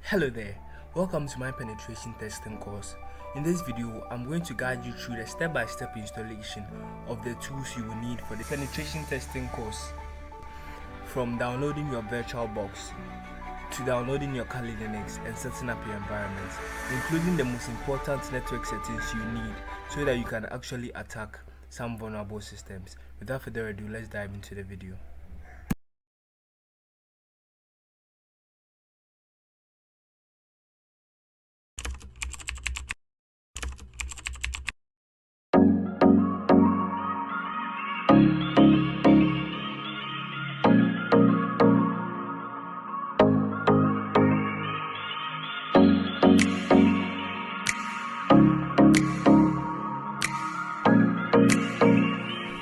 Hello there, welcome to my penetration testing course. In this video, I'm going to guide you through the step-by-step installation of the tools you will need for the penetration testing course. From downloading your VirtualBox to downloading your Kali Linux and setting up your environment, including the most important network settings you need so that you can actually attack some vulnerable systems. Without further ado, let's dive into the video.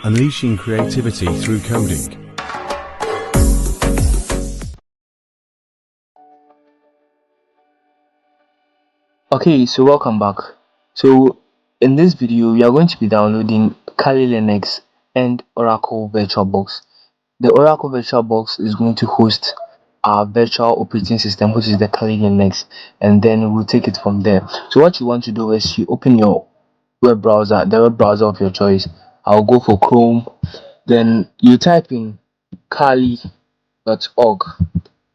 Unleashing creativity through coding. Okay, so welcome back. So in this video, we are going to be downloading Kali Linux and Oracle VirtualBox. The Oracle VirtualBox is going to host our virtual operating system, which is the Kali Linux, and then we'll take it from there. So what you want to do is you open your web browser, the web browser of your choice. I'll go for Chrome. Then you type in kali.org.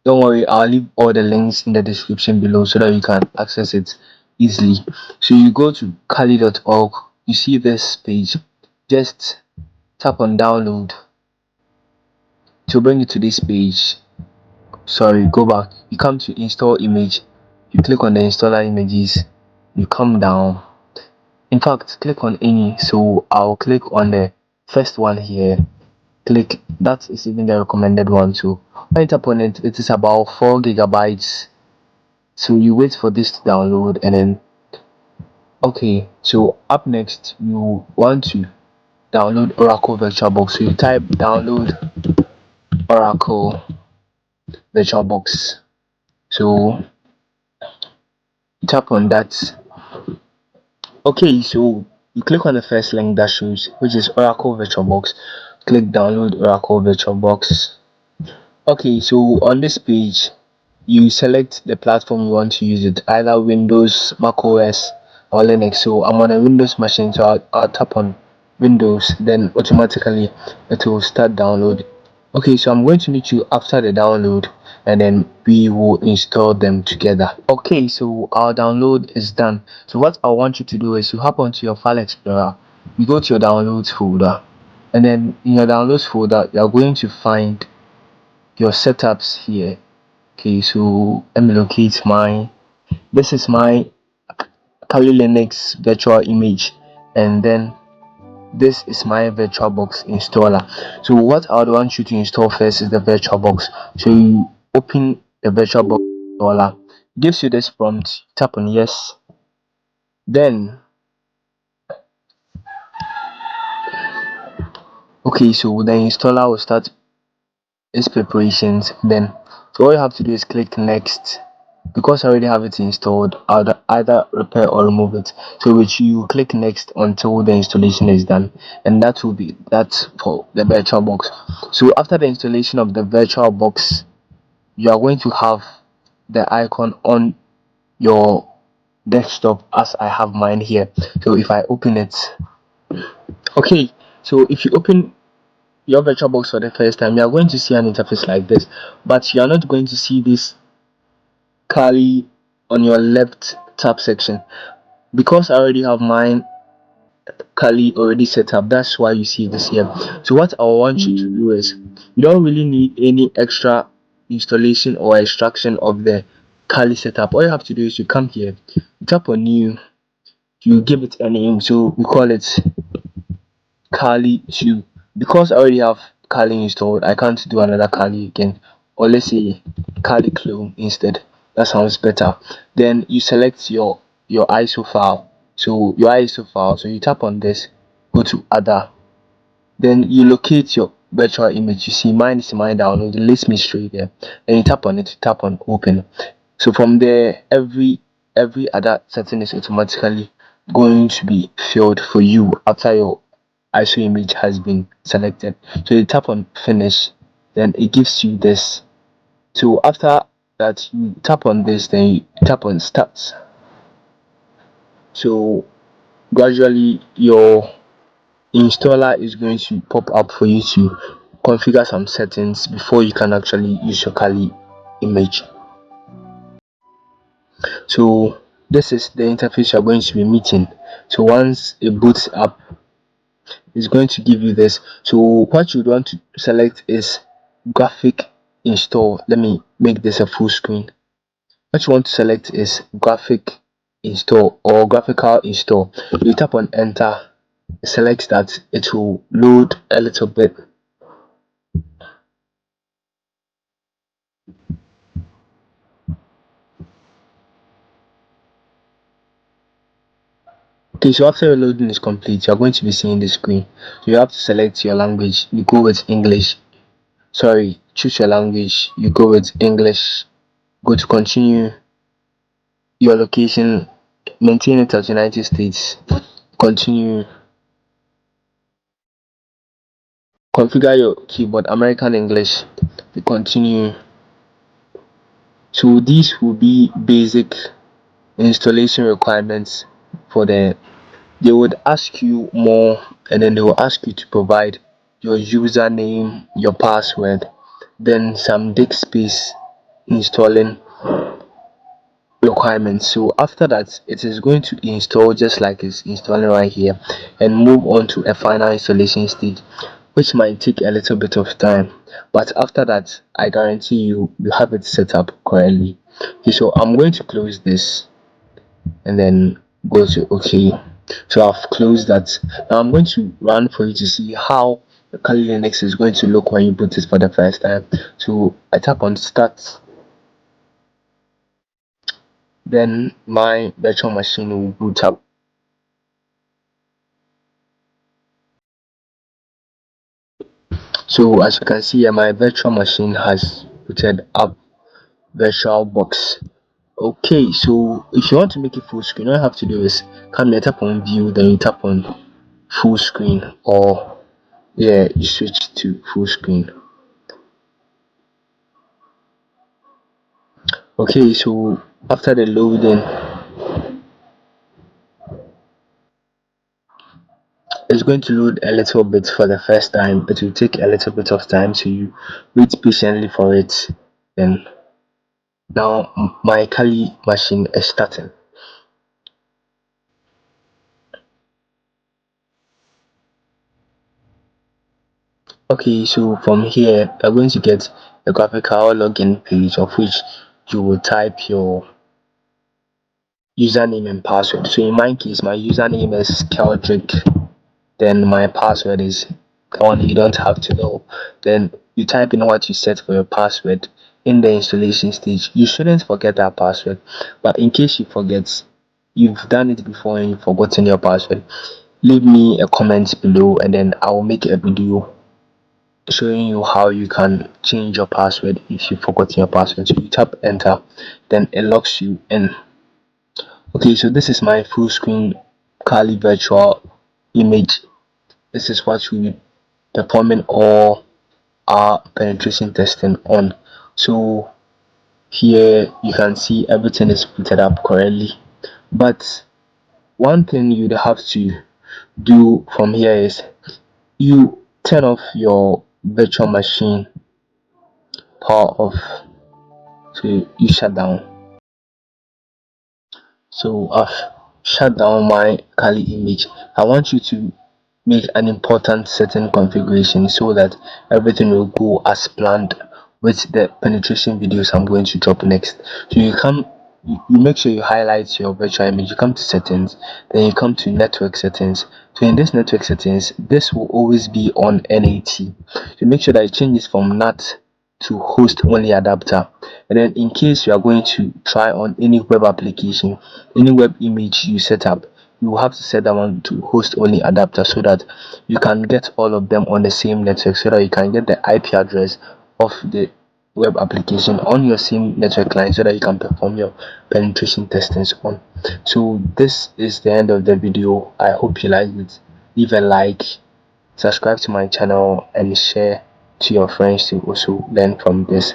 Don't worry, I'll leave all the links in the description below so that you can access it easily. So you go to kali.org, you see this page, just tap on download to bring you to this page. Sorry, go back. You come to install image, you click on the installer images, you come down. In fact, click on any. So I'll click on the first one here. Click, that is even the recommended one too. When you tap on it, it is about 4 gigabytes. So you wait for this to download, and then okay, so up next you want to download Oracle VirtualBox. So you type download Oracle VirtualBox. So tap on that. Okay, so you click on the first link that shows, which is Oracle VirtualBox. Click download Oracle VirtualBox. Okay, so on this page you select the platform you want to use it, either Windows, Mac OS or Linux. So I'm on a Windows machine, so I'll tap on Windows, then automatically it will start download. Okay, so I'm going to meet you after the download, and then we will install them together. Okay, so our download is done. So what I want you to do is you hop onto your file explorer, you go to your downloads folder, and then in your downloads folder you are going to find your setups here. Okay, so let me locate this is my Kali Linux virtual image, and then this is my VirtualBox installer. So what I would want you to install first is the VirtualBox. So you open the VirtualBox installer, gives you this prompt, tap on yes, then okay, so the installer will start its preparations. Then so all you have to do is click next. Because I already have it installed, I'll either repair or remove it. So which you click next until the installation is done, and that will be that for the VirtualBox. So after the installation of the VirtualBox, you are going to have the icon on your desktop as I have mine here. So if I open it, okay, so if you open your VirtualBox for the first time, you are going to see an interface like this, but you are not going to see this Kali on your left tab section. Because I already have mine Kali already set up, that's why you see this here. So what I want you to do is, you don't really need any extra installation or extraction of the Kali setup. All you have to do is you come here, you tap on new, you give it a name. So we call it Kali 2. Because I already have Kali installed, I can't do another Kali again, or let's say Kali clone instead. That sounds better. Then you select your ISO file. So your ISO file, so you tap on this, go to other, then you locate your virtual image. You see mine is mine download, it leads me straight there. Then you tap on it, tap on open. So from there, every other setting is automatically going to be filled for you after your ISO image has been selected. So you tap on finish, then it gives you this. So after that you tap on this, then you tap on start. So gradually your installer is going to pop up for you to configure some settings before you can actually use your Kali image. So this is the interface you're going to be meeting. So once it boots up, it's going to give you this. So what you want to select is graphic install. Let me make this a full screen. What you want to select is graphic install or graphical install. You tap on enter, select that, it will load a little bit. Okay, so after your loading is complete, you're going to be seeing the screen. So you have to select your language. You go with English. Sorry, choose your language. You go with English. Go to continue. Your location, maintain it as United States. Continue. Configure your keyboard American English. Continue. So these will be basic installation requirements for the. They would ask you more, and then they will ask you to provide your username, your password, then some disk space installing requirements. So after that, it is going to install just like it's installing right here, and move on to a final installation stage, which might take a little bit of time, but after that I guarantee you have it set up correctly. Okay, so I'm going to close this and then go to OK. So I've closed that. Now I'm going to run for you to see how the Kali Linux is going to look when you boot it for the first time. So I tap on start, then my virtual machine will boot up. So as you can see here, my virtual machine has booted up VirtualBox. Okay, so if you want to make it full screen, all you have to do is come here, tap on view, then you tap on full screen, or yeah, you switch to full screen. Okay, so after the loading, it's going to load a little bit for the first time. It will take a little bit of time, so you wait patiently for it. Then now my Kali machine is starting. Okay, so from here you're going to get a graphical login page of which you will type your username and password. So in my case, my username is Keldrick, then my password is one you don't have to know. Then you type in what you set for your password in the installation stage. You shouldn't forget that password, but in case you forget, you've done it before and you've forgotten your password, leave me a comment below and then I will make a video showing you how you can change your password if you've forgotten your password. So you tap enter, then it locks you in. Okay, so this is my full screen Kali virtual image. This is what we performing all our penetration testing on. So here you can see everything is put up correctly, but one thing you'd have to do from here is you turn off your virtual machine power off, so you shut down. So I've shut down my Kali image. I want you to make an important setting configuration so that everything will go as planned with the penetration videos I'm going to drop next. So you make sure you highlight your virtual image, you come to settings, then you come to network settings. So in this network settings, this will always be on NAT. So make sure that it changes from NAT to host only adapter. And then in case you are going to try on any web application, any web image you set up, you will have to set that one to host only adapter so that you can get all of them on the same network, so that you can get the IP address of the web application on your same network line, so that you can perform your penetration testings on. So this is the end of the video. I hope you liked it. Leave a like, subscribe to my channel, and share to your friends to also learn from this.